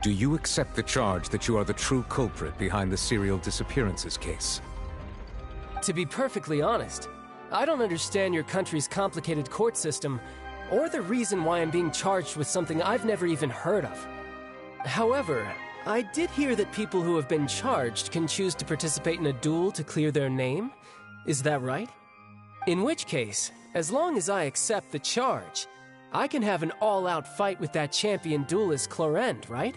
Do you accept the charge that you are the true culprit behind the serial disappearances case? To be perfectly honest, I don't understand your country's complicated court system, or the reason why I'm being charged with something I've never even heard of. However, I did hear that people who have been charged can choose to participate in a duel to clear their name. Is that right? In which case, as long as I accept the charge, I can have an all-out fight with that champion duelist Clorend, right?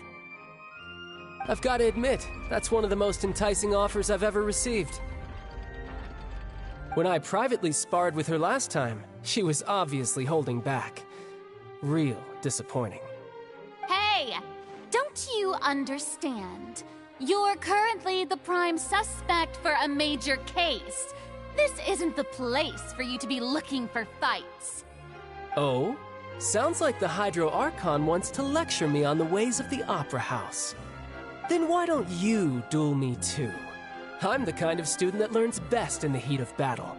I've got to admit, that's one of the most enticing offers I've ever received. When I privately sparred with her last time, she was obviously holding back. Real disappointing. Hey! Don't you understand? You're currently the prime suspect for a major case. This isn't the place for you to be looking for fights. Oh? Sounds like the Hydro Archon wants to lecture me on the ways of the Opera House. Then why don't you duel me too? I'm the kind of student that learns best in the heat of battle.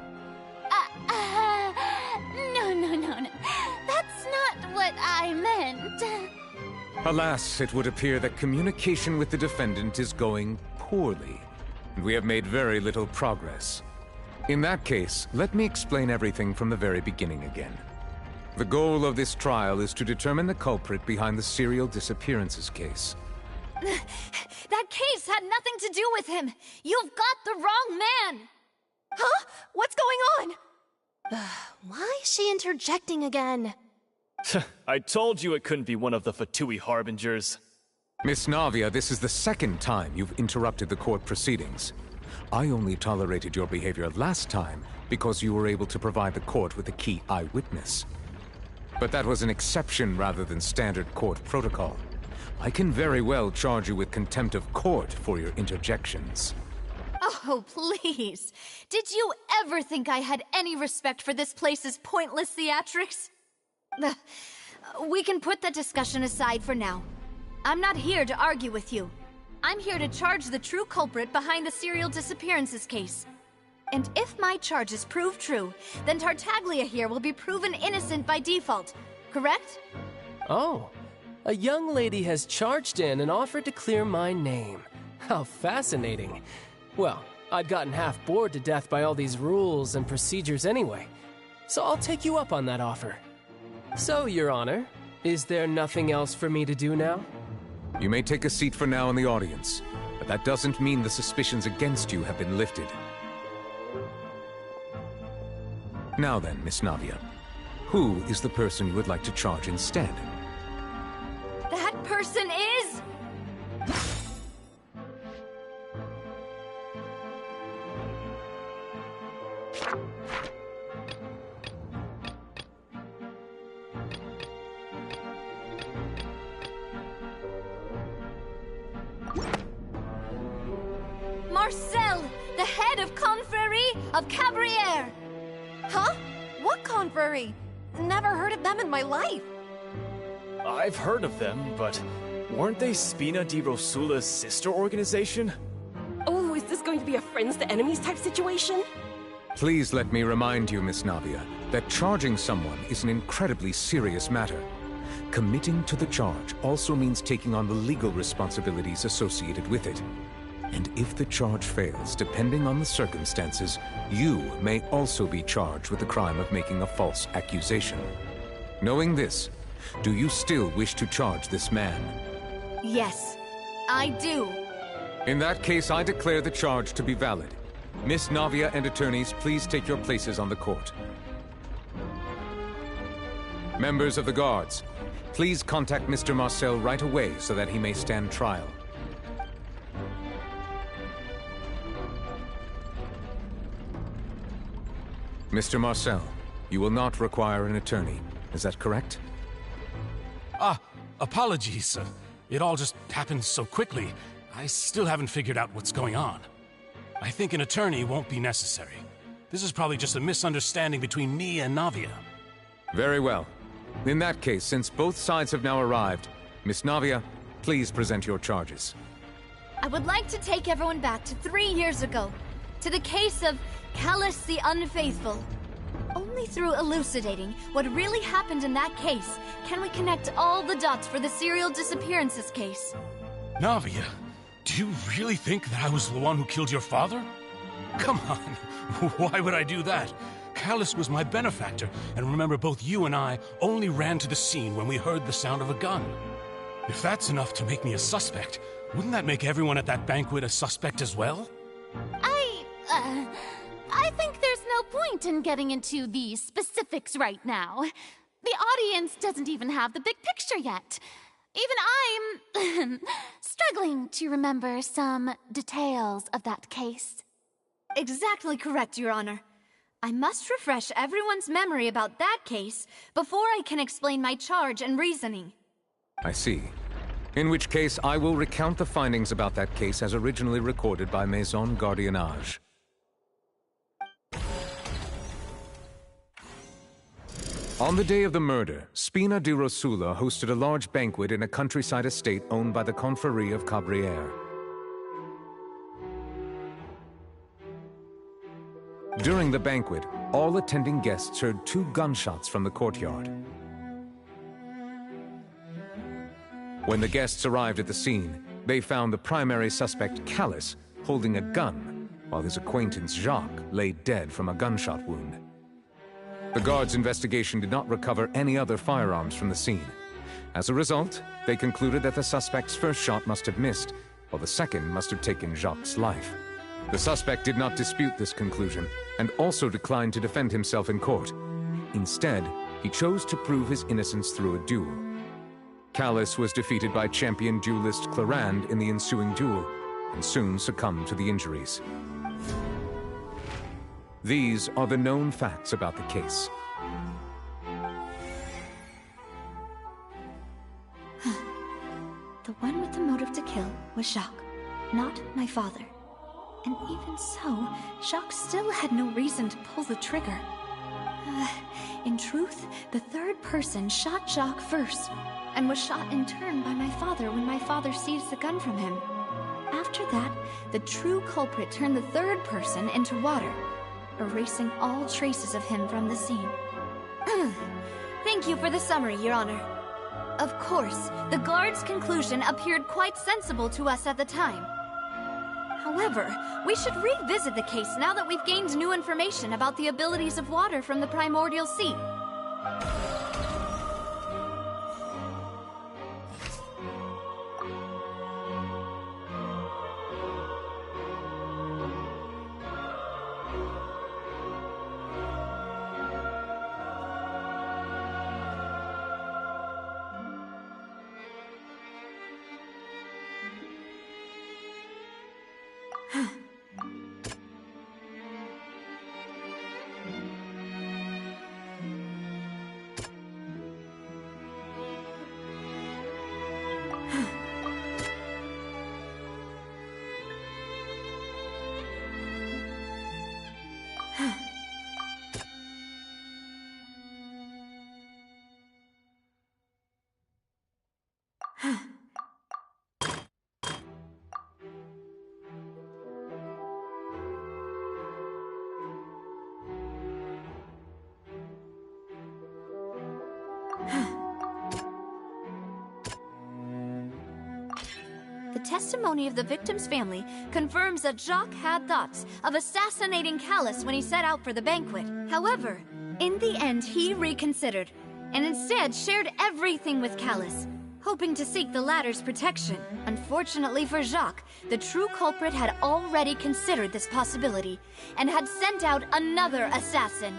No. That's not what I meant. Alas, it would appear that communication with the defendant is going poorly, and we have made very little progress. In that case, let me explain everything from the very beginning again. The goal of this trial is to determine the culprit behind the serial disappearances case. That case had nothing to do with him. You've got the wrong man. Huh? What's going on? Why is she interjecting again? I told you it couldn't be one of the Fatui Harbingers. Miss Navia, this is the second time you've interrupted the court proceedings. I only tolerated your behavior last time because you were able to provide the court with a key eyewitness. But that was an exception rather than standard court protocol. I can very well charge you with contempt of court for your interjections. Oh, please. Did you ever think I had any respect for this place's pointless theatrics? We can put that discussion aside for now. I'm not here to argue with you. I'm here to charge the true culprit behind the serial disappearances case. And if my charges prove true, then Tartaglia here will be proven innocent by default, correct? Oh, a young lady has charged in and offered to clear my name. How fascinating. Well, I'd gotten half bored to death by all these rules and procedures anyway, so I'll take you up on that offer. So, Your Honor, is there nothing else for me to do now? You may take a seat for now in the audience, but that doesn't mean the suspicions against you have been lifted. Now then, Miss Navia, who is the person you would like to charge instead? That person is... Marcel, the head of Confrérie of Cabrières. Huh? What confrérie? Never heard of them in my life. I've heard of them, but weren't they Spina di Rosula's sister organization? Oh, is this going to be a friends to enemies type situation? Please let me remind you, Miss Navia, that charging someone is an incredibly serious matter. Committing to the charge also means taking on the legal responsibilities associated with it. And if the charge fails, depending on the circumstances, you may also be charged with the crime of making a false accusation. Knowing this, do you still wish to charge this man? Yes, I do. In that case, I declare the charge to be valid. Miss Navia and attorneys, please take your places on the court. Members of the guards, please contact Mr. Marcel right away so that he may stand trial. Mr. Marcel, you will not require an attorney. Is that correct? Apologies. It all just happened so quickly. I still haven't figured out what's going on. I think an attorney won't be necessary. This is probably just a misunderstanding between me and Navia. Very well. In that case, since both sides have now arrived, Miss Navia, please present your charges. I would like to take everyone back to 3 years ago, to the case of Callus the Unfaithful. Only through elucidating what really happened in that case can we connect all the dots for the serial disappearances case. Navia, do you really think that I was the one who killed your father? Come on, why would I do that? Callus was my benefactor, and remember both you and I only ran to the scene when we heard the sound of a gun. If that's enough to make me a suspect, wouldn't that make everyone at that banquet a suspect as well? I think there's no point in getting into the specifics right now. The audience doesn't even have the big picture yet. Even I'm struggling to remember some details of that case. Exactly correct, Your Honor. I must refresh everyone's memory about that case before I can explain my charge and reasoning. I see. In which case, I will recount the findings about that case as originally recorded by Maison Gardiennage. On the day of the murder, Spina di Rosula hosted a large banquet in a countryside estate owned by the Confrérie of Cabrières. During the banquet, all attending guests heard 2 gunshots from the courtyard. When the guests arrived at the scene, they found the primary suspect, Callus, holding a gun, while his acquaintance, Jacques, lay dead from a gunshot wound. The guards' investigation did not recover any other firearms from the scene. As a result, they concluded that the suspect's first shot must have missed, while the second must have taken Jacques' life. The suspect did not dispute this conclusion, and also declined to defend himself in court. Instead, he chose to prove his innocence through a duel. Callus was defeated by champion duelist Clarande in the ensuing duel, and soon succumbed to the injuries. These are the known facts about the case. The one with the motive to kill was Jacques, not my father. And even so, Jacques still had no reason to pull the trigger. In truth, the third person shot Jacques first, and was shot in turn by my father when my father seized the gun from him. After that, the true culprit turned the third person into water, erasing all traces of him from the scene. Thank you for the summary, Your Honor. Of course, the guard's conclusion appeared quite sensible to us at the time. However, we should revisit the case now that we've gained new information about the abilities of water from the primordial sea. The testimony of the victim's family confirms that Jacques had thoughts of assassinating Callus when he set out for the banquet. However, in the end, he reconsidered, and instead shared everything with Callus, hoping to seek the latter's protection. Unfortunately for Jacques, the true culprit had already considered this possibility, and had sent out another assassin.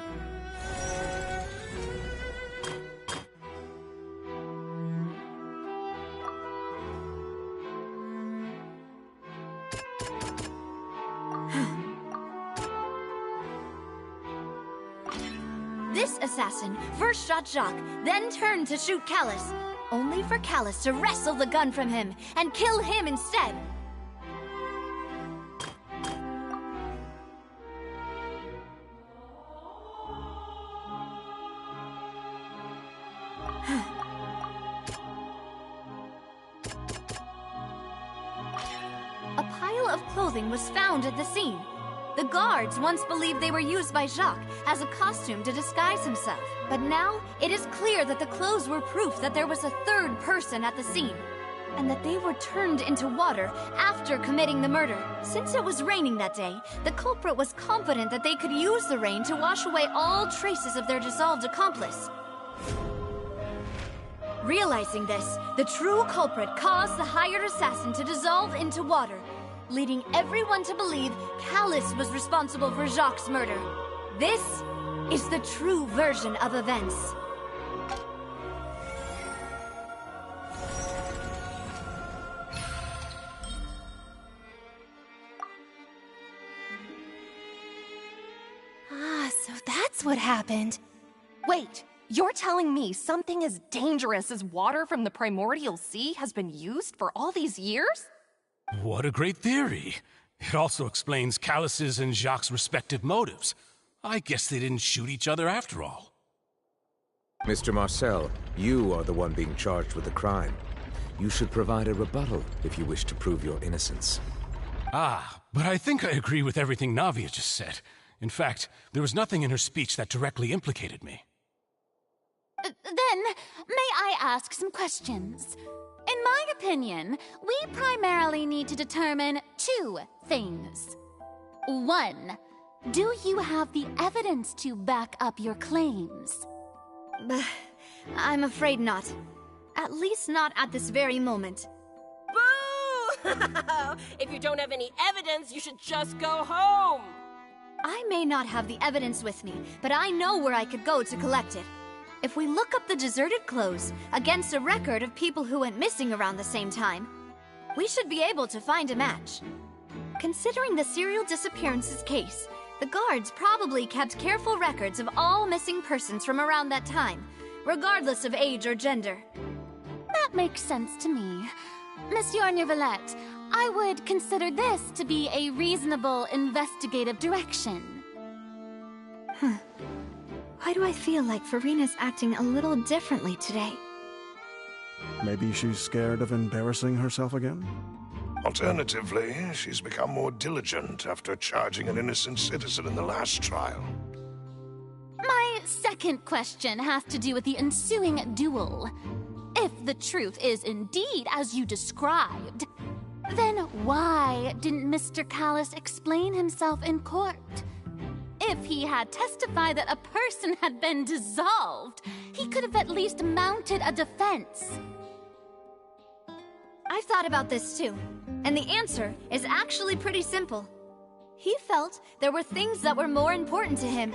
This assassin first shot Jacques, then turned to shoot Callus, only for Callus to wrestle the gun from him and kill him instead. A pile of clothing was found at the scene. The guards once believed they were used by Jacques as a costume to disguise himself. But now, it is clear that the clothes were proof that there was a third person at the scene. and that they were turned into water after committing the murder. Since it was raining that day, the culprit was confident that they could use the rain to wash away all traces of their dissolved accomplice. Realizing this, the true culprit caused the hired assassin to dissolve into water, leading everyone to believe Callus was responsible for Jacques' murder. This is the true version of events. So that's what happened. Wait, you're telling me something as dangerous as water from the primordial sea has been used for all these years? What a great theory. It also explains Callus's and Jacques' respective motives. I guess they didn't shoot each other after all. Mr. Marcel, you are the one being charged with the crime. You should provide a rebuttal if you wish to prove your innocence. But I think I agree with everything Navia just said. In fact, there was nothing in her speech that directly implicated me. Then, may I ask some questions? In my opinion, we primarily need to determine two things. One, do you have the evidence to back up your claims? I'm afraid not. At least not at this very moment. Boo! If you don't have any evidence, you should just go home! I may not have the evidence with me, but I know where I could go to collect it. If we look up the deserted clothes against a record of people who went missing around the same time, we should be able to find a match. Considering the serial disappearances case, the guards probably kept careful records of all missing persons from around that time, regardless of age or gender. That makes sense to me. Monsieur Neuvillette, I would consider this to be a reasonable investigative direction. Why do I feel like Farina's acting a little differently today? Maybe she's scared of embarrassing herself again? Alternatively, she's become more diligent after charging an innocent citizen in the last trial. My second question has to do with the ensuing duel. If the truth is indeed as you described, then why didn't Mr. Callus explain himself in court? If he had testified that a person had been dissolved, he could have at least mounted a defense. I've thought about this too, and the answer is actually pretty simple. He felt there were things that were more important to him.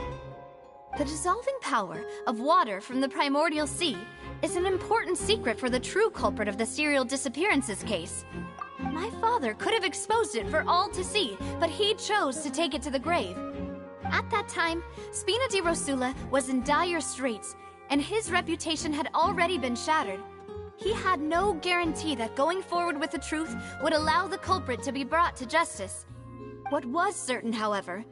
The dissolving power of water from the primordial sea is an important secret for the true culprit of the serial disappearances case. My father could have exposed it for all to see, but he chose to take it to the grave. At that time, Spina di Rosula was in dire straits, and his reputation had already been shattered. He had no guarantee that going forward with the truth would allow the culprit to be brought to justice. What was certain, however,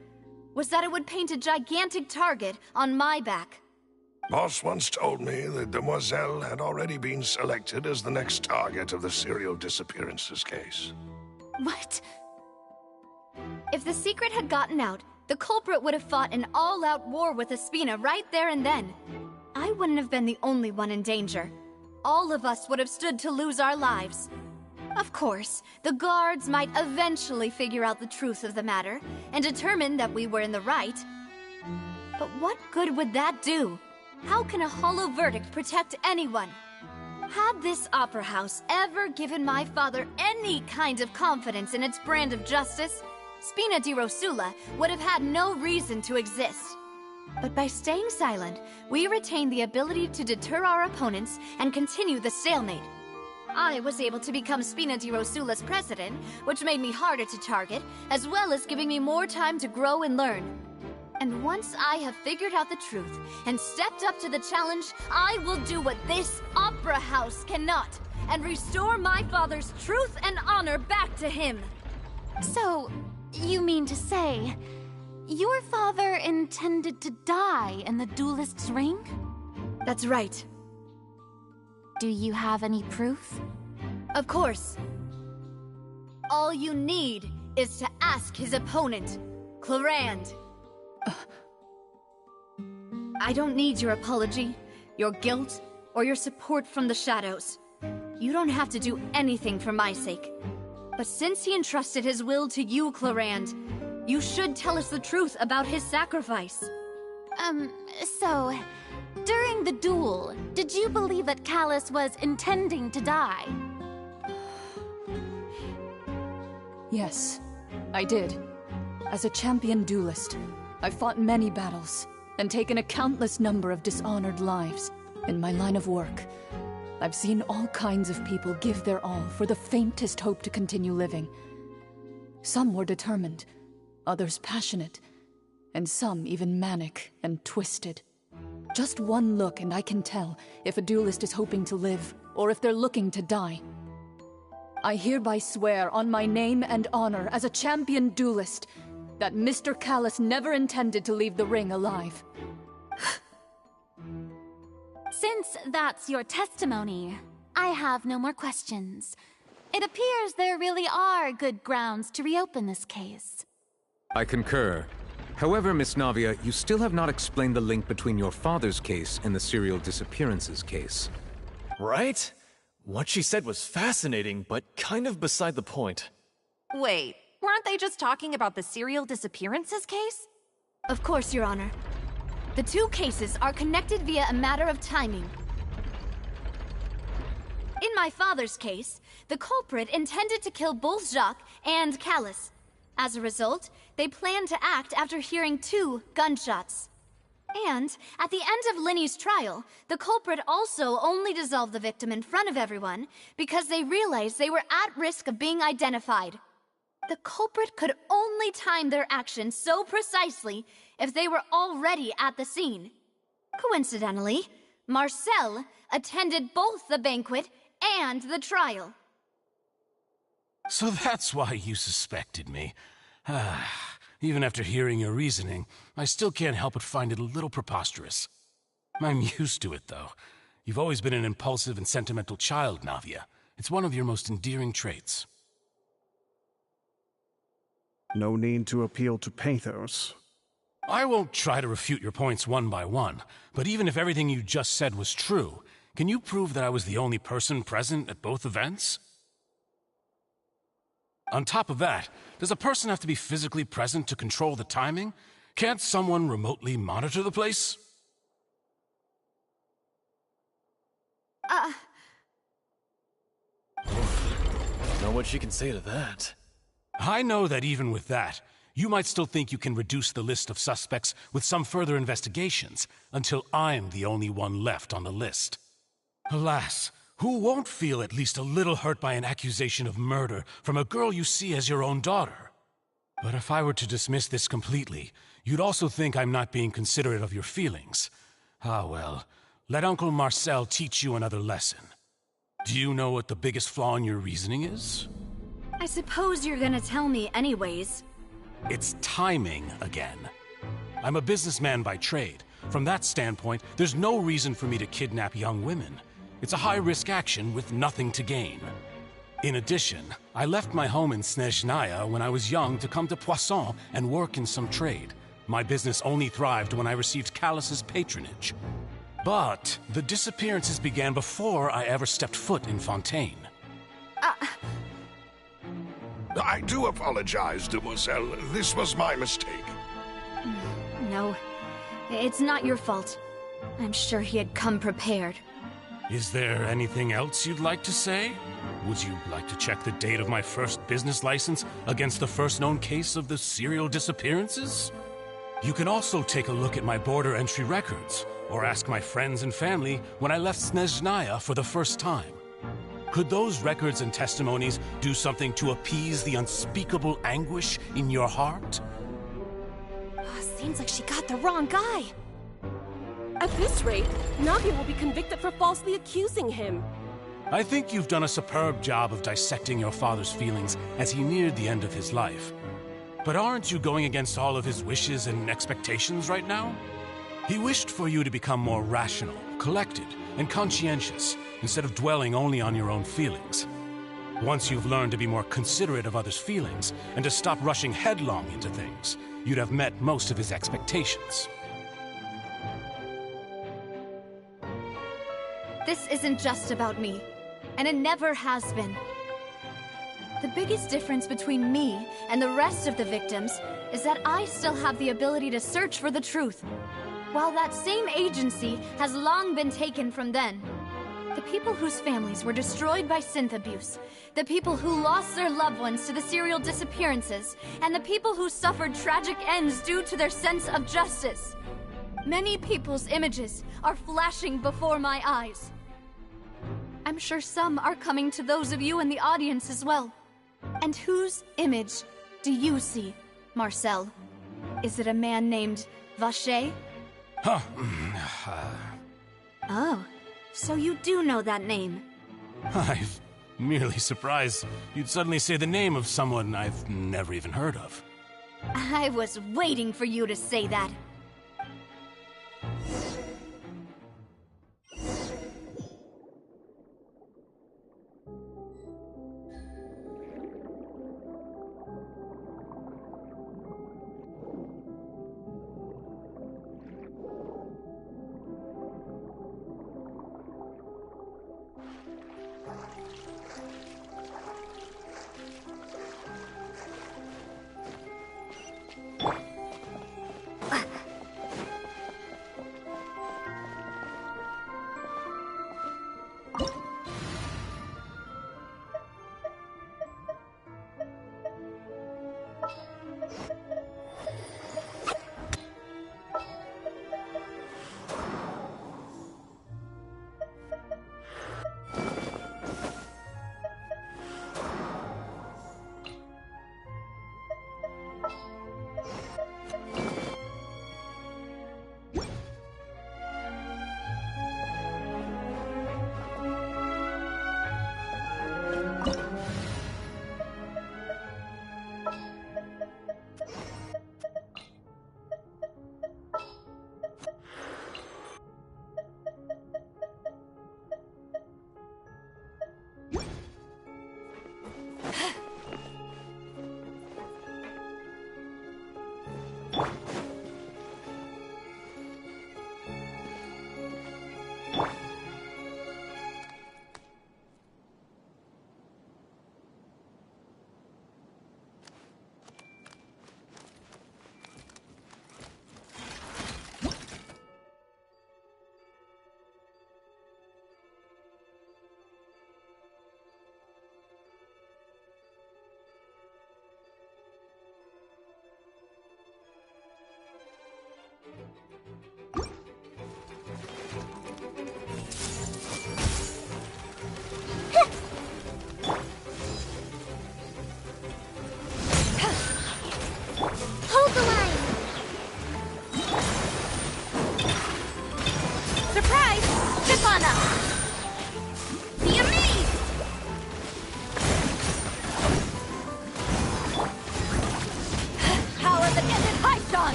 was that it would paint a gigantic target on my back. Boss once told me that Demoiselle had already been selected as the next target of the serial disappearances case. What? If the secret had gotten out, the culprit would have fought an all-out war with Espina right there and then. I wouldn't have been the only one in danger. All of us would have stood to lose our lives. Of course, the guards might eventually figure out the truth of the matter and determine that we were in the right. But what good would that do? How can a hollow verdict protect anyone? Had this opera house ever given my father any kind of confidence in its brand of justice, Spina di Rosula would have had no reason to exist. But by staying silent, we retained the ability to deter our opponents and continue the stalemate. I was able to become Spina di Rosula's president, which made me harder to target, as well as giving me more time to grow and learn. And once I have figured out the truth and stepped up to the challenge, I will do what this opera house cannot, and restore my father's truth and honor back to him. So, you mean to say, your father intended to die in the duelist's ring? That's right. Do you have any proof? Of course. All you need is to ask his opponent, Clarand. I don't need your apology, your guilt, or your support from the shadows. You don't have to do anything for my sake. But since he entrusted his will to you, Clarand, you should tell us the truth about his sacrifice. So, during the duel, did you believe that Callus was intending to die? Yes, I did. As a champion duelist, I've fought many battles and taken a countless number of dishonored lives. In my line of work, I've seen all kinds of people give their all for the faintest hope to continue living. Some were determined, others passionate, and some even manic and twisted. Just one look and I can tell if a duelist is hoping to live or if they're looking to die. I hereby swear on my name and honor as a champion duelist that Mr. Callus never intended to leave the ring alive. Since that's your testimony, I have no more questions. It appears there really are good grounds to reopen this case. I concur. However, Miss Navia, you still have not explained the link between your father's case and the serial disappearances case. Right? What she said was fascinating, but kind of beside the point. Wait, weren't they just talking about the serial disappearances case? Of course, Your Honor. The two cases are connected via a matter of timing. In my father's case, the culprit intended to kill both Jacques and Callus. As a result, they planned to act after hearing 2 gunshots. And, at the end of Linny's trial, the culprit also only dissolved the victim in front of everyone because they realized they were at risk of being identified. The culprit could only time their actions so precisely if they were already at the scene. Coincidentally, Marcel attended both the banquet and the trial. So that's why you suspected me. Even after hearing your reasoning, I still can't help but find it a little preposterous. I'm used to it, though. You've always been an impulsive and sentimental child, Navia. It's one of your most endearing traits. No need to appeal to pathos. I won't try to refute your points one by one, but even if everything you just said was true, can you prove that I was the only person present at both events? On top of that, does a person have to be physically present to control the timing? Can't someone remotely monitor the place? Don't know what she can say to that. I know that even with that, you might still think you can reduce the list of suspects with some further investigations until I'm the only one left on the list. Alas, who won't feel at least a little hurt by an accusation of murder from a girl you see as your own daughter? But if I were to dismiss this completely, you'd also think I'm not being considerate of your feelings. Ah well, let Uncle Marcel teach you another lesson. Do you know what the biggest flaw in your reasoning is? I suppose you're gonna tell me anyways. It's timing again. I'm a businessman by trade. From that standpoint, there's no reason for me to kidnap young women. It's a high-risk action with nothing to gain. In addition, I left my home in Snezhnaya when I was young to come to Poisson and work in some trade. My business only thrived when I received Callus's patronage. But the disappearances began before I ever stepped foot in Fontaine. I do apologize, Demoiselle. This was my mistake. No, it's not your fault. I'm sure he had come prepared. Is there anything else you'd like to say? Would you like to check the date of my first business license against the first known case of the serial disappearances? You can also take a look at my border entry records, or ask my friends and family when I left Snezhnaya for the first time. Could those records and testimonies do something to appease the unspeakable anguish in your heart? Seems like she got the wrong guy. At this rate, Navia will be convicted for falsely accusing him. I think you've done a superb job of dissecting your father's feelings as he neared the end of his life. But aren't you going against all of his wishes and expectations right now? He wished for you to become more rational, collected, and conscientious, instead of dwelling only on your own feelings. Once you've learned to be more considerate of others' feelings, and to stop rushing headlong into things, you'd have met most of his expectations. This isn't just about me. and it never has been. The biggest difference between me and the rest of the victims is that I still have the ability to search for the truth, while that same agency has long been taken from them. The people whose families were destroyed by synth abuse, the people who lost their loved ones to the serial disappearances, and the people who suffered tragic ends due to their sense of justice. Many people's images are flashing before my eyes. I'm sure some are coming to those of you in the audience as well. And whose image do you see, Marcel? Is it a man named Vacher? Huh. Oh, so you do know that name. I'm merely surprised you'd suddenly say the name of someone I've never even heard of. I was waiting for you to say that.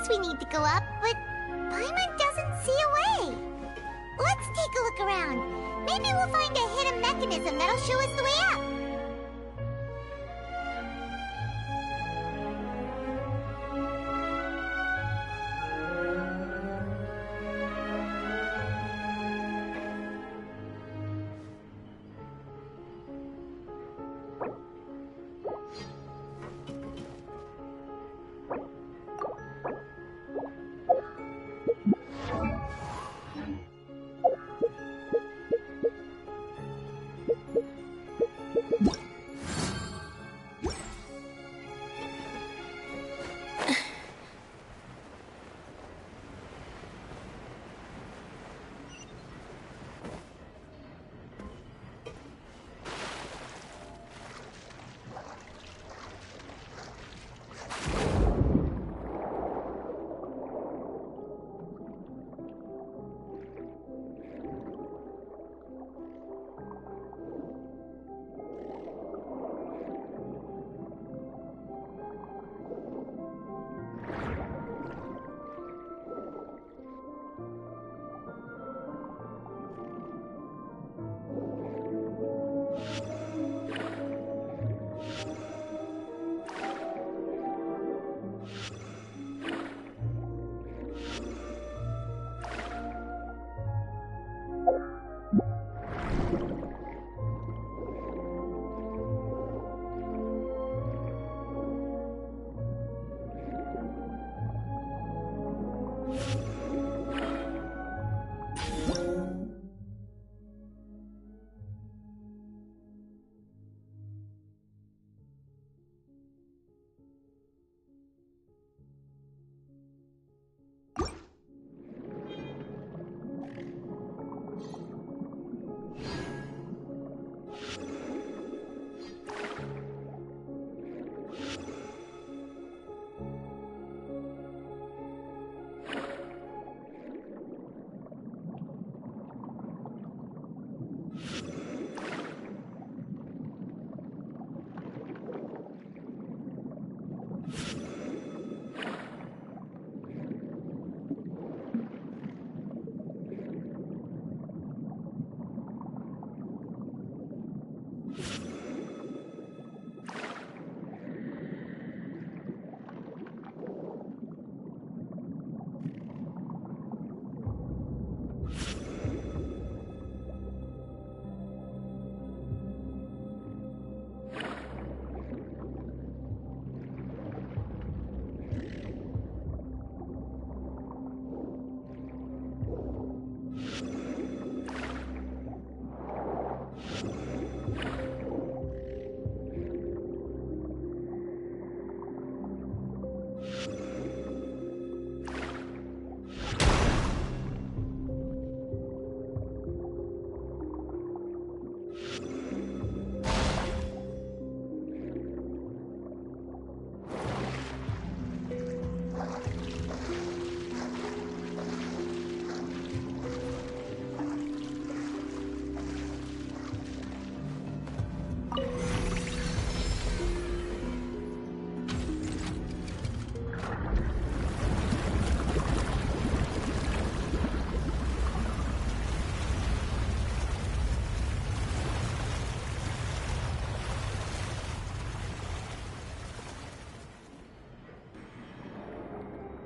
course we need to go up, but Paimon doesn't see a way. Let's take a look around. Maybe we'll find a hidden mechanism that'll show us the way up.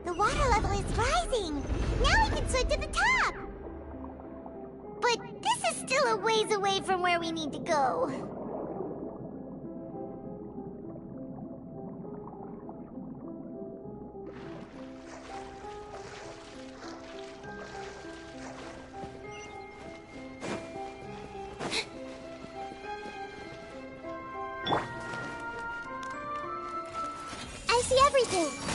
The water level is rising! Now we can swim to the top! But this is still a ways away from where we need to go. I see everything!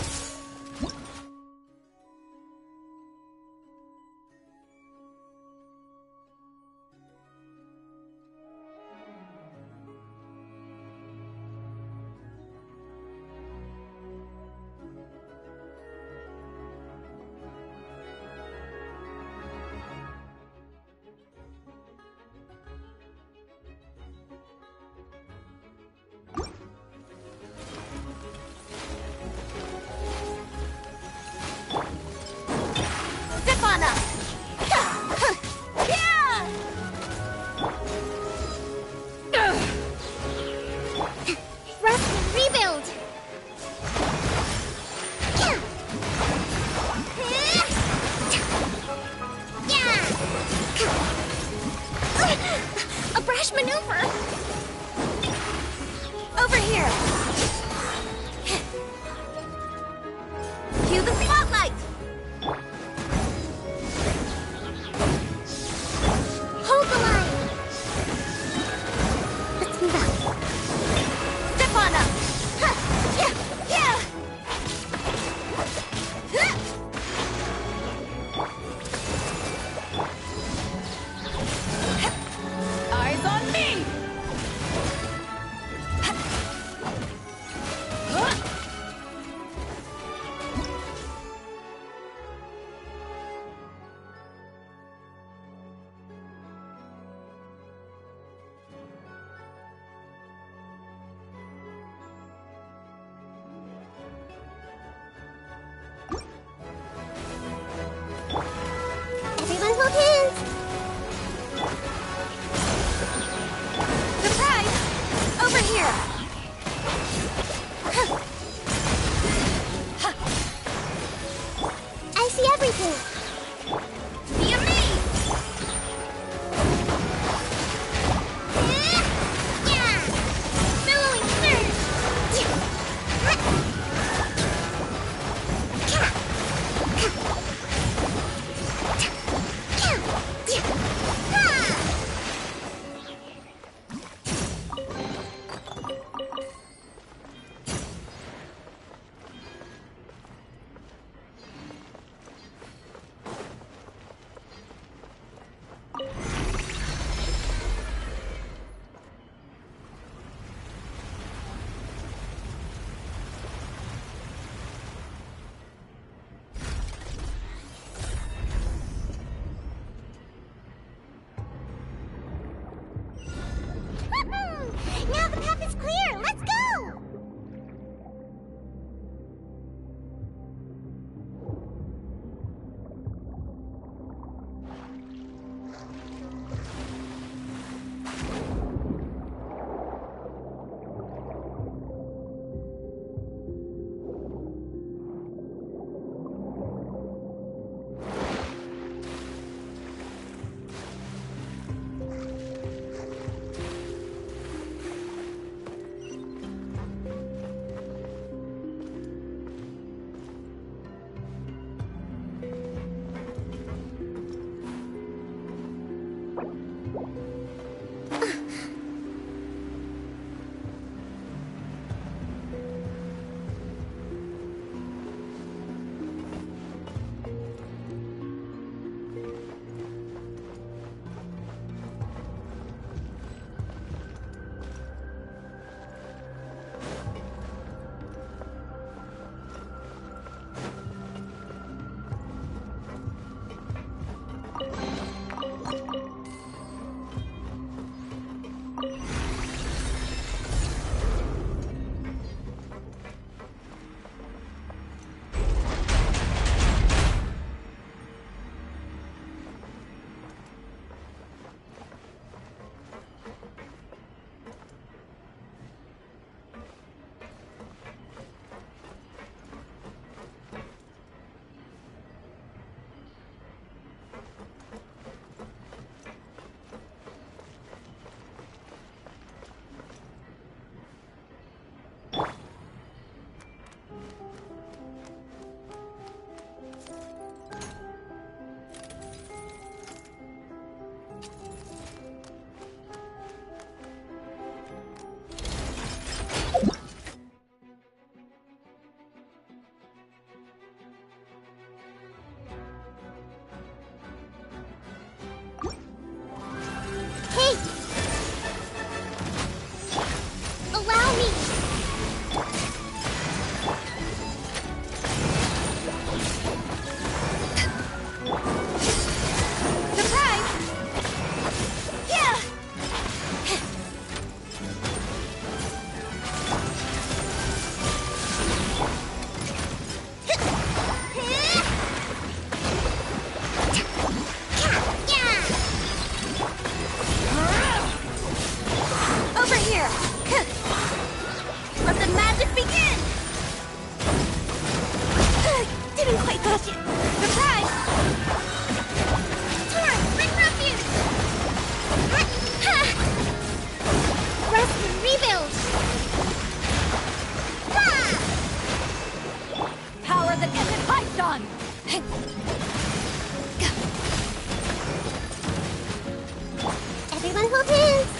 Everyone hold hands!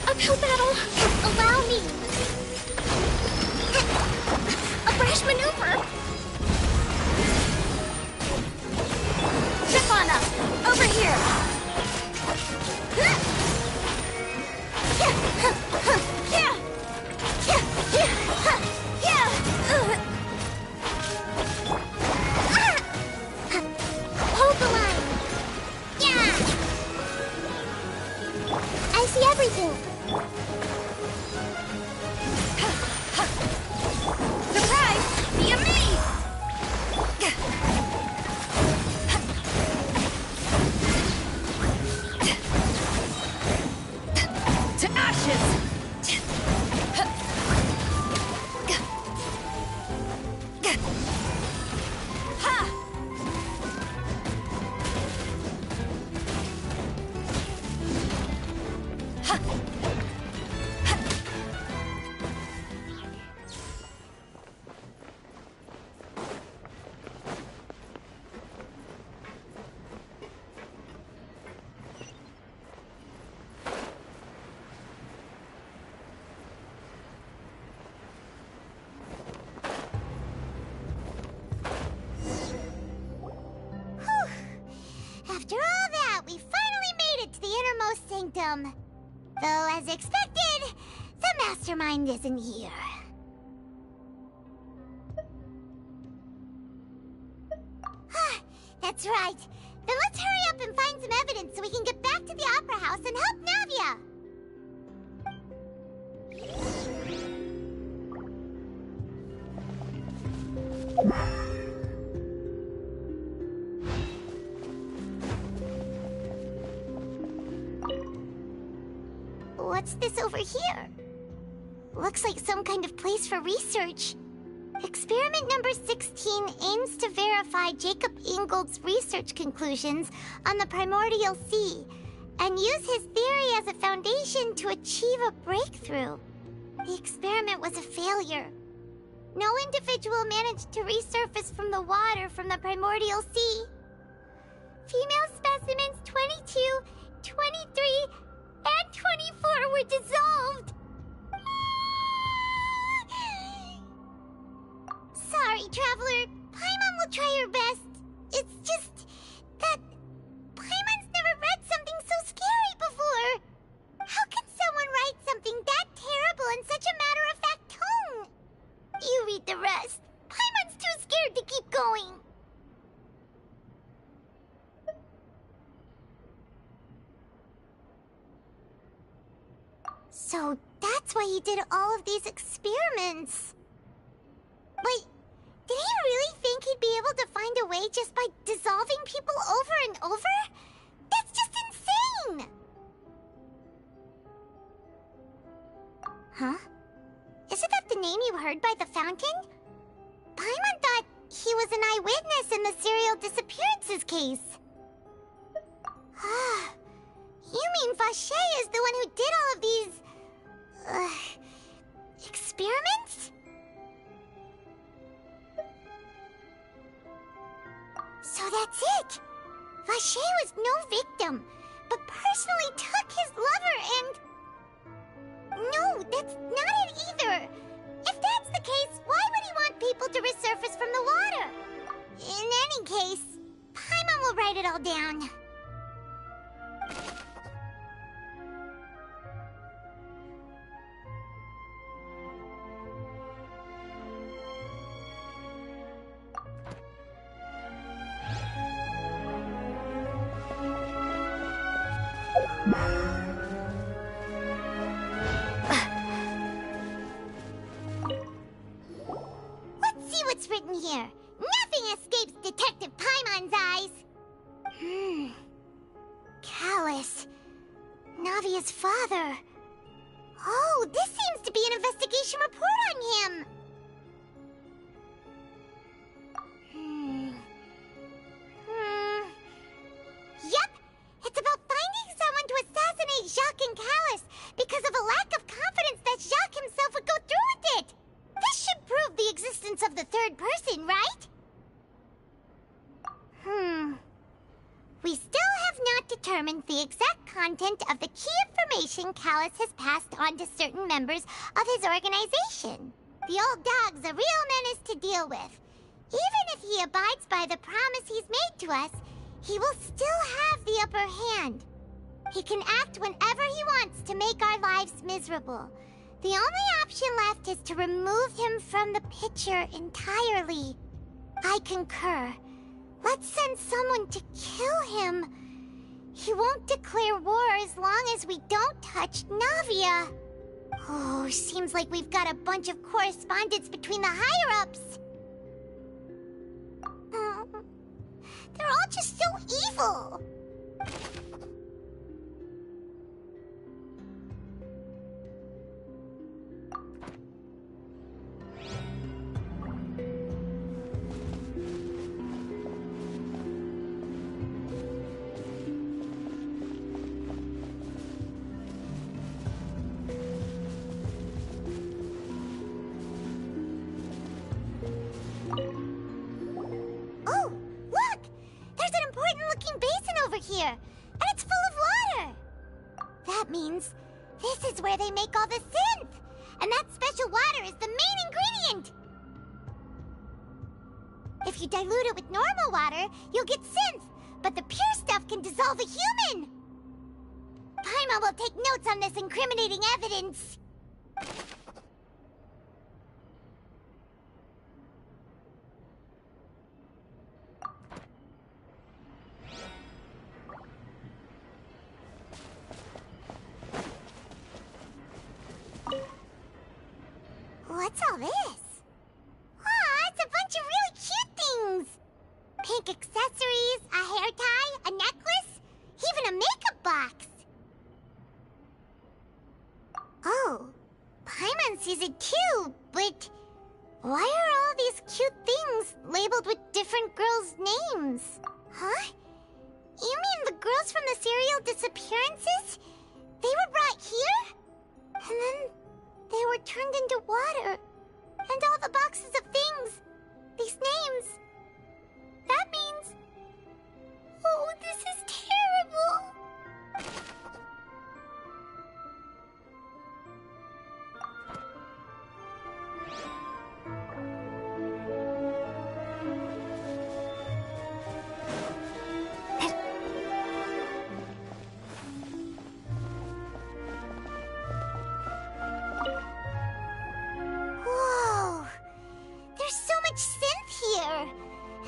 Uphill battle! Allow me! A brash maneuver! Trip on up! Over here! Hold the line! Yeah! I see everything! Surprise! Be amazed! To ashes! After all that, we finally made it to the innermost sanctum. Though, as expected, the mastermind isn't here. That's right. Then let's hurry up and find some evidence so we can get back to the Opera House and help Navia. What's this over here? Looks like some kind of place for research. Experiment number 16 aims to verify Jacob Ingold's research conclusions on the primordial sea and use his theory as a foundation to achieve a breakthrough. The experiment was a failure. No individual managed to resurface from the water from the primordial sea. Female specimens 22, 23, and 24 were dissolved. Sorry, Traveler. Paimon will try her best. It's just that Paimon's never read something so scary before. How can someone write something that terrible in such a matter-of-fact tone? You read the rest. Paimon's too scared to keep going. So that's why he did all of these experiments. Wait, did he really think he'd be able to find a way just by dissolving people over and over? That's just insane! Huh? Isn't that the name you heard by the fountain? Paimon thought he was an eyewitness in the serial disappearances case. You mean Vache is the one who did all of these... experiments? So that's it! Vache was no victim, but personally took his lover and... No, that's not it either! If that's the case, why would he want people to resurface from the water? In any case, Paimon will write it all down. Let's see what's written here. Nothing escapes Detective Paimon's eyes. Callus. Navia's father. Oh, this seems to be an investigation report on him. Yep, it's about finding someone to assassinate Jacques and Callus because of a lack of confidence that Jacques himself would go through with it. This should prove the existence of the third person, right? determines the exact content of the key information Callus has passed on to certain members of his organization. The old dog's a real menace to deal with. Even if he abides by the promise he's made to us, he will still have the upper hand. He can act whenever he wants to make our lives miserable. The only option left is to remove him from the picture entirely. I concur. Let's send someone to kill him. He won't declare war as long as we don't touch Navia. Oh, seems like we've got a bunch of correspondence between the higher-ups. They're all just so evil. Here, and it's full of water. That means this is where they make all the synth, and that special water is the main ingredient. If you dilute it with normal water, you'll get synth, but the pure stuff can dissolve a human. Paimon will take notes on this incriminating evidence. What's all this? Aw, it's a bunch of really cute things! Pink accessories, a hair tie, a necklace, even a makeup box! Oh, Paimon sees it too, but why are all these cute things labeled with different girls' names? Huh? You mean the girls from the serial disappearances? They were brought here? And then they were turned into water. And all the boxes of things. These names. That means... Oh, this is terrible.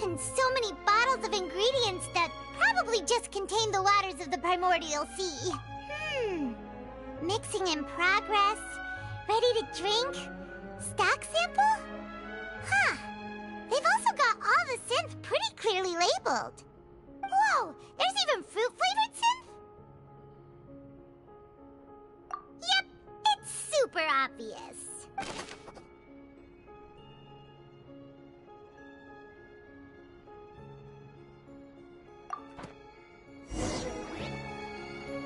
And so many bottles of ingredients that probably just contain the waters of the primordial sea. Mixing in progress, ready to drink, stock sample? Huh. They've also got all the synth pretty clearly labeled. Whoa, there's even fruit-flavored synth? Yep, it's super obvious.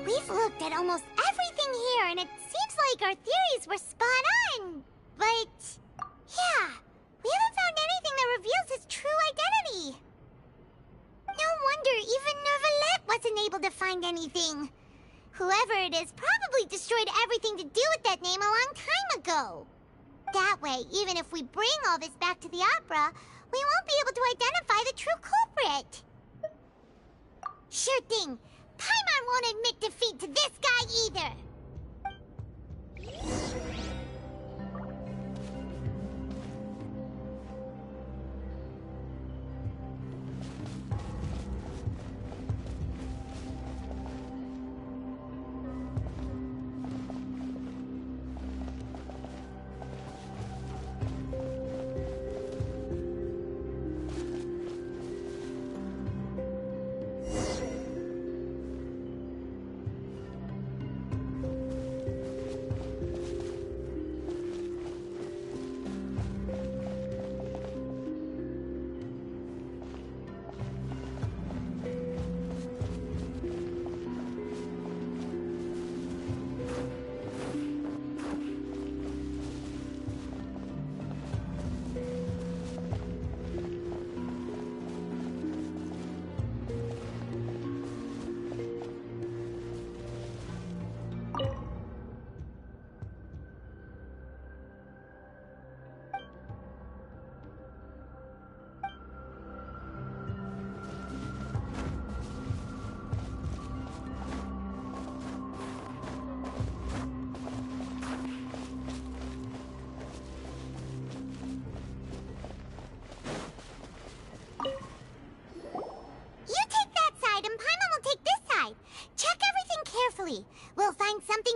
We've looked at almost everything here, and it seems like our theories were spot on. But, yeah, we haven't found anything that reveals his true identity. No wonder even Neuvillette wasn't able to find anything. Whoever it is probably destroyed everything to do with that name a long time ago. That way, even if we bring all this back to the opera, we won't be able to identify the true culprit. Sure thing. Paimon won't admit defeat to this guy either!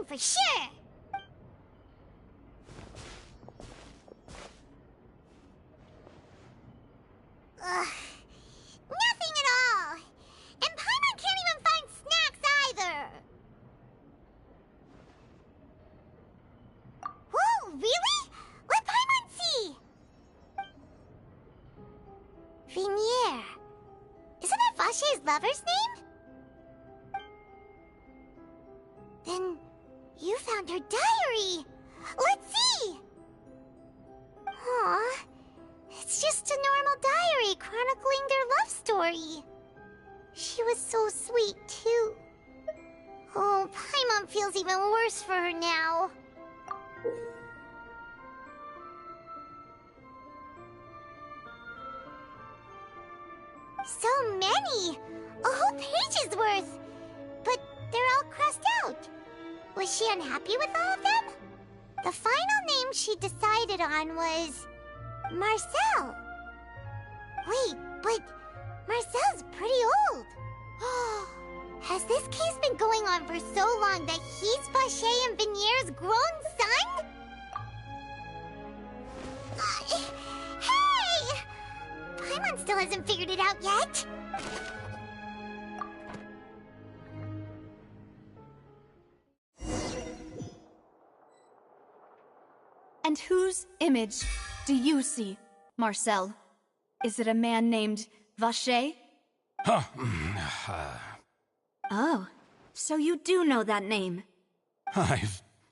for sure! Ugh. Nothing at all! And Paimon can't even find snacks either! Whoa, really? Let Paimon see! Venier. Isn't that Vache's lover's name? Then you found her diary! Let's see! Aw, it's just a normal diary chronicling their love story. She was so sweet, too. Oh, Paimon feels even worse for her now. So many! A whole page's worth! But they're all crossed out. Was she unhappy with all of them? The final name she decided on was... Marcel. Wait, but Marcel's pretty old. Has this case been going on for so long that he's Vache and Venier's grown son? Hey! Paimon still hasn't figured it out yet. And whose image do you see, Marcel? Is it a man named Vache? Oh, so you do know that name. I'm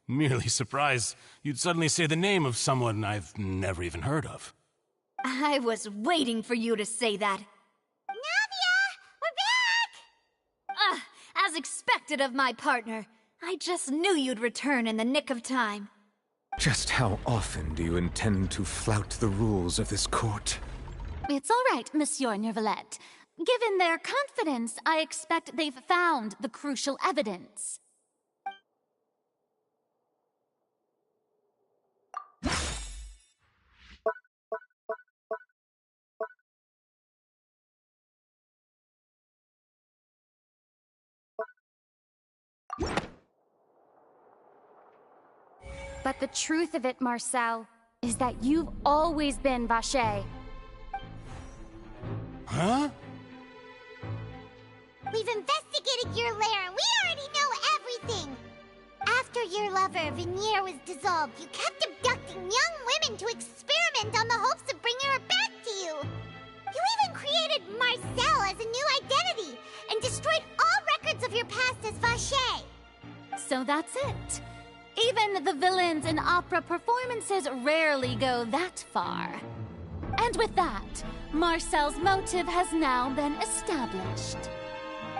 merely surprised you'd suddenly say the name of someone I've never even heard of. I was waiting for you to say that. Navia! We're back! As expected of my partner. I just knew you'd return in the nick of time. Just how often do you intend to flout the rules of this court? It's all right, Monsieur Nervalette. Given their confidence, I expect they've found the crucial evidence. But the truth of it, Marcel, is that you've always been Vache. Huh? We've investigated your lair and we already know everything! After your lover, Venier, was dissolved, you kept abducting young women to experiment on the hopes of bringing her back to you! You even created Marcel as a new identity and destroyed all records of your past as Vache! So that's it. Even the villains in opera performances rarely go that far. And with that, Marcel's motive has now been established.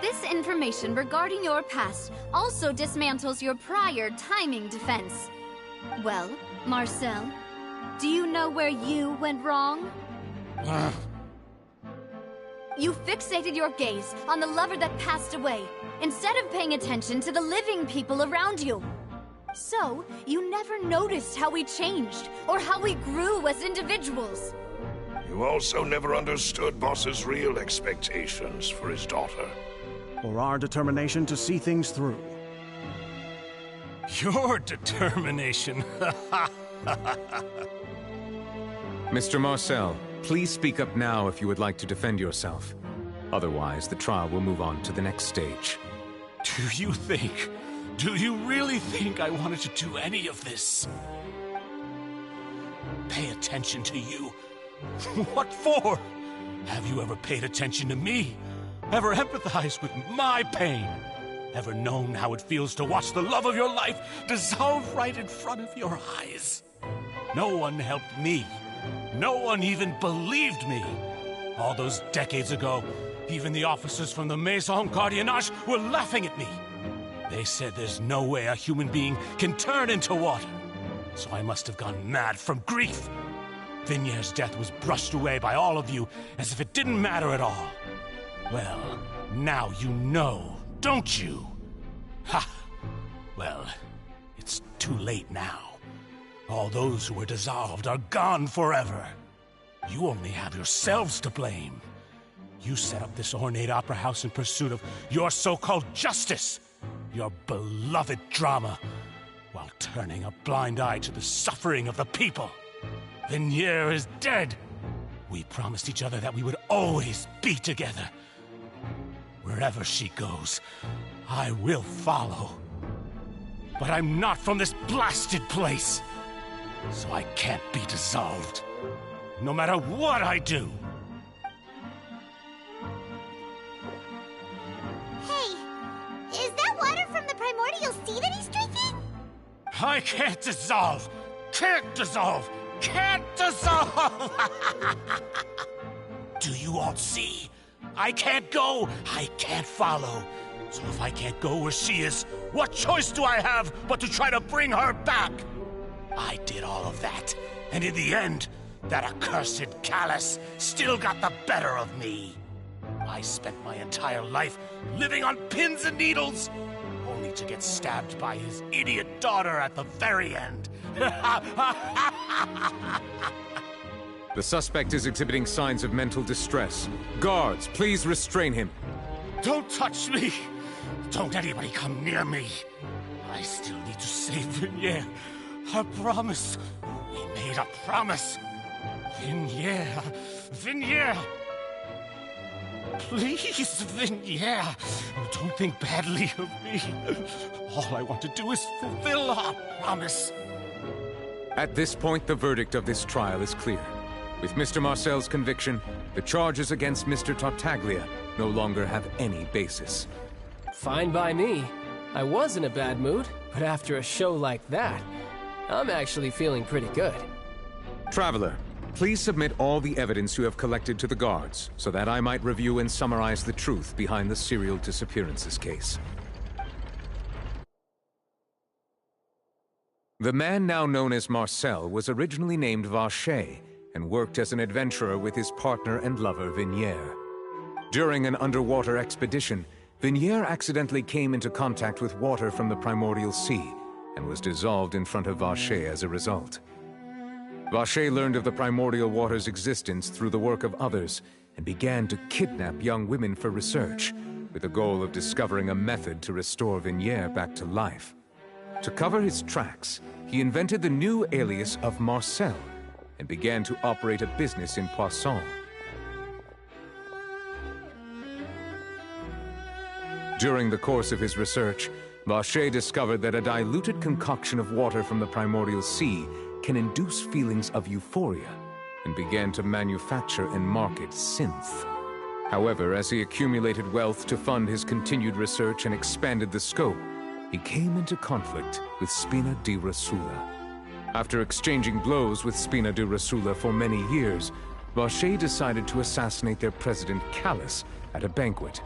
This information regarding your past also dismantles your prior timing defense. Well, Marcel, do you know where you went wrong? You fixated your gaze on the lover that passed away, instead of paying attention to the living people around you. So, you never noticed how we changed, or how we grew as individuals. You also never understood Boss's real expectations for his daughter. Or our determination to see things through. Your determination. Mr. Marcel, please speak up now if you would like to defend yourself. Otherwise, the trial will move on to the next stage. Do you really think I wanted to do any of this? Pay attention to you? What for? Have you ever paid attention to me? Ever empathized with my pain? Ever known how it feels to watch the love of your life dissolve right in front of your eyes? No one helped me. No one even believed me. All those decades ago, even the officers from the Maison Gardiennage were laughing at me. They said there's no way a human being can turn into water. So I must have gone mad from grief. Venier's death was brushed away by all of you as if it didn't matter at all. Well, now you know, don't you? Ha! Well, it's too late now. All those who were dissolved are gone forever. You only have yourselves to blame. You set up this ornate opera house in pursuit of your so-called justice. Your beloved drama. while turning a blind eye to the suffering of the people. Vignier is dead. We promised each other that we would always be together. Wherever she goes, I will follow. But I'm not from this blasted place, so I can't be dissolved, no matter what I do. Hey, is that water from the primordial sea that he's drinking? I can't dissolve! Can't dissolve! Can't dissolve! Do you all see? I can't go, I can't follow. So if I can't go where she is, what choice do I have but to try to bring her back? I did all of that, and in the end, that accursed Callus still got the better of me. I spent my entire life living on pins and needles, only to get stabbed by his idiot daughter at the very end. The suspect is exhibiting signs of mental distress. Guards, please restrain him. Don't touch me! Don't anybody come near me! I still need to save Vignier. A promise. We made a promise. Vignier. Vignier. Please, Vignier. Don't think badly of me. All I want to do is fulfill our promise. At this point, the verdict of this trial is clear. With Mr. Marcel's conviction, the charges against Mr. Tartaglia no longer have any basis. Fine by me. I was in a bad mood, but after a show like that, I'm actually feeling pretty good. Traveler, please submit all the evidence you have collected to the guards, so that I might review and summarize the truth behind the serial disappearances case. The man now known as Marcel was originally named Vacher and worked as an adventurer with his partner and lover Vignier. During an underwater expedition, Vignier accidentally came into contact with water from the primordial sea and was dissolved in front of Vacher as a result. Vacher learned of the primordial water's existence through the work of others and began to kidnap young women for research, with the goal of discovering a method to restore Vignier back to life. To cover his tracks, he invented the new alias of Marcel and began to operate a business in Poisson. During the course of his research, Vacher discovered that a diluted concoction of water from the primordial sea can induce feelings of euphoria, and began to manufacture and market synth. However, as he accumulated wealth to fund his continued research and expanded the scope, he came into conflict with Spina di Rosula. After exchanging blows with Spina di Rosula for many years, Vacher decided to assassinate their president Callus at a banquet.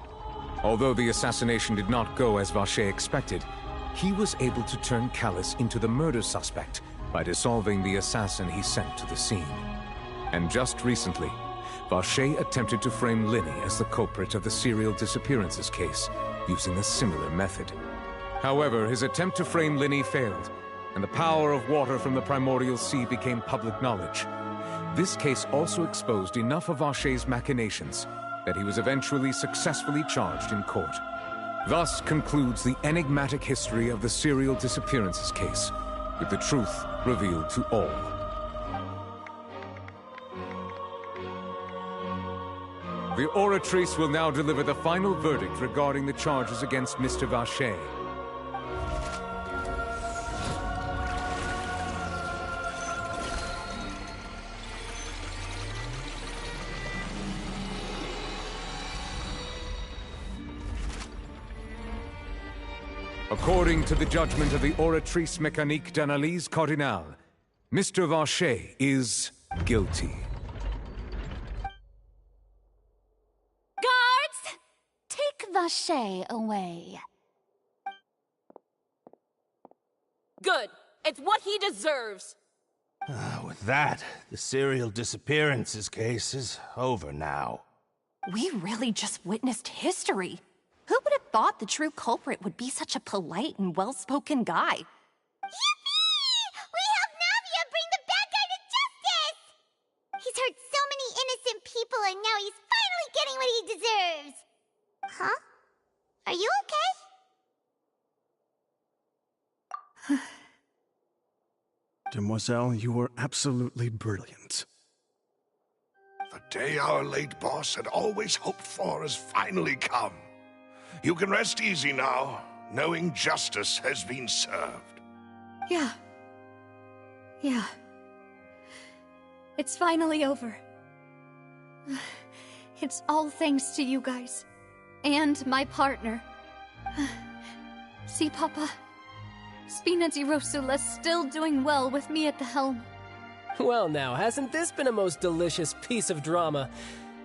Although the assassination did not go as Vacher expected, he was able to turn Callus into the murder suspect by dissolving the assassin he sent to the scene. And just recently, Vacher attempted to frame Linny as the culprit of the serial disappearances case, using a similar method. However, his attempt to frame Linny failed, and the power of water from the primordial sea became public knowledge. This case also exposed enough of Vacher's machinations that he was eventually successfully charged in court. Thus concludes the enigmatic history of the serial disappearances case, with the truth revealed to all. The Oratrice will now deliver the final verdict regarding the charges against Mr. Vacher. According to the judgment of the Oratrice Mécanique d'Analyse Cardinale, Mr. Vacher is guilty. Guards! Take Vacher away. Good. It's what he deserves. With that, the serial disappearances case is over now. We really just witnessed history. Who would have thought the true culprit would be such a polite and well-spoken guy? Yippee! We helped Navia bring the bad guy to justice! He's hurt so many innocent people and now he's finally getting what he deserves! Huh? Are you okay? Demoiselle, you were absolutely brilliant. The day our late boss had always hoped for has finally come. You can rest easy now, knowing justice has been served. Yeah. Yeah. It's finally over. It's all thanks to you guys. And my partner. See, Papa? Spina di Rosula's still doing well with me at the helm. Well now, hasn't this been a most delicious piece of drama?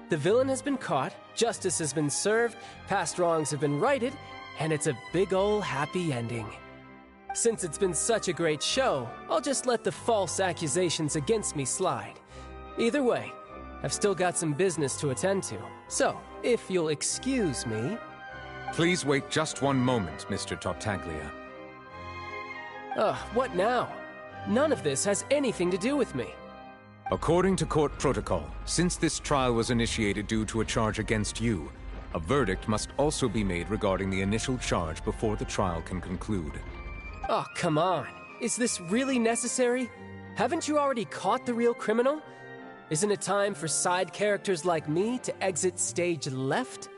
The villain has been caught, justice has been served, past wrongs have been righted, and it's a big ol' happy ending. Since it's been such a great show, I'll just let the false accusations against me slide. Either way, I've still got some business to attend to. So, if you'll excuse me... Please wait just one moment, Mr. Tartaglia. What now? None of this has anything to do with me. According to court protocol, since this trial was initiated due to a charge against you, a verdict must also be made regarding the initial charge before the trial can conclude. Oh, come on. Is this really necessary? Haven't you already caught the real criminal? Isn't it time for side characters like me to exit stage left?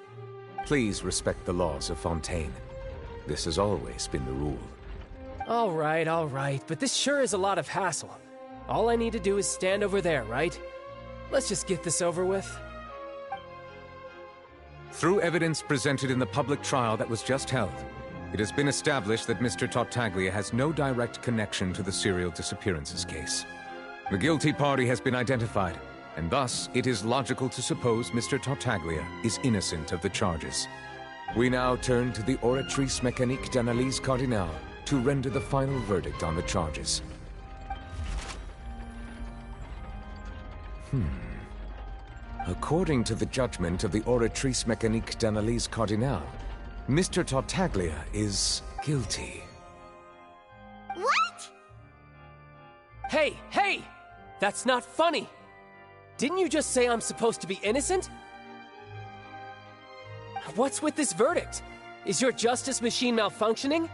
Please respect the laws of Fontaine. This has always been the rule. All right, but this sure is a lot of hassle. All I need to do is stand over there, right? Let's just get this over with. Through evidence presented in the public trial that was just held, it has been established that Mr. Tartaglia has no direct connection to the serial disappearances case. The guilty party has been identified, and thus it is logical to suppose Mr. Tartaglia is innocent of the charges. We now turn to the Oratrice Mécanique d'Analyse Cardinale to render the final verdict on the charges. According to the judgment of the Oratrice Mécanique d'Analyse Cardinale, Mr. Tartaglia is guilty. What? Hey! That's not funny! Didn't you just say I'm supposed to be innocent? What's with this verdict? Is your justice machine malfunctioning?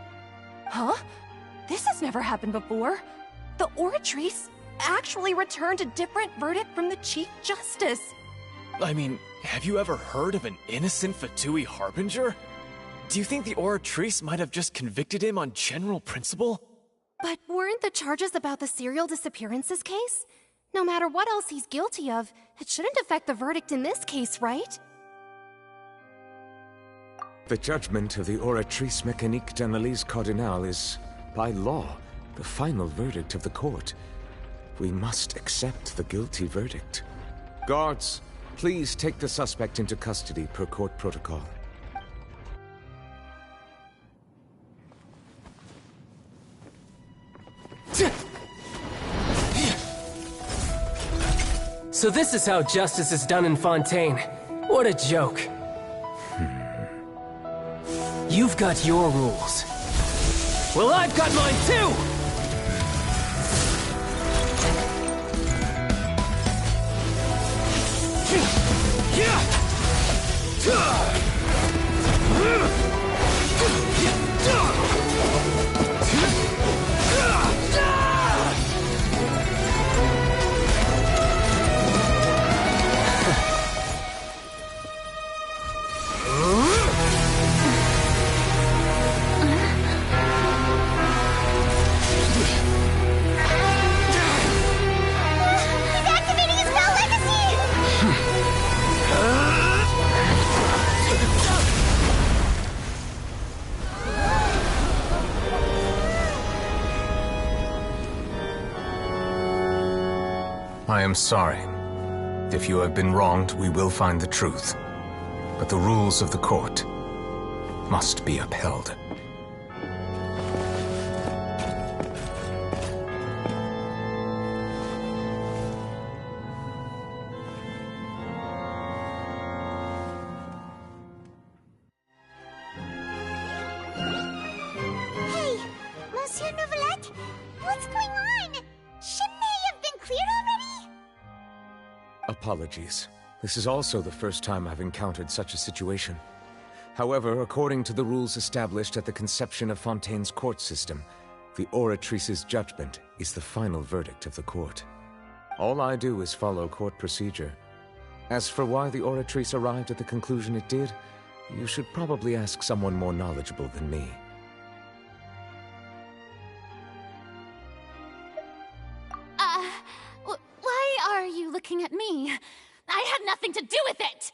Huh? This has never happened before. The Oratrice actually returned a different verdict from the Chief Justice. I mean, have you ever heard of an innocent Fatui Harbinger? Do you think the Oratrice might have just convicted him on general principle? But weren't the charges about the serial disappearances case? No matter what else he's guilty of, it shouldn't affect the verdict in this case, right? The judgment of the Oratrice Mécanique d'Analyse Cardinale is, by law, the final verdict of the court. We must accept the guilty verdict. Guards, please take the suspect into custody per court protocol. So this is how justice is done in Fontaine. What a joke. You've got your rules. Well, I've got mine too! I am sorry. If you have been wronged, we will find the truth. But the rules of the court must be upheld. Hey, Monsieur Novelette, what's going on? Shouldn't they have been cleared already? Apologies. This is also the first time I've encountered such a situation. However, according to the rules established at the conception of Fontaine's court system, The Oratrice's judgment is the final verdict of the court. All I do is follow court procedure. As for why the Oratrice arrived at the conclusion it did, you should probably ask someone more knowledgeable than me. Why are you looking at me? I had nothing to do with it!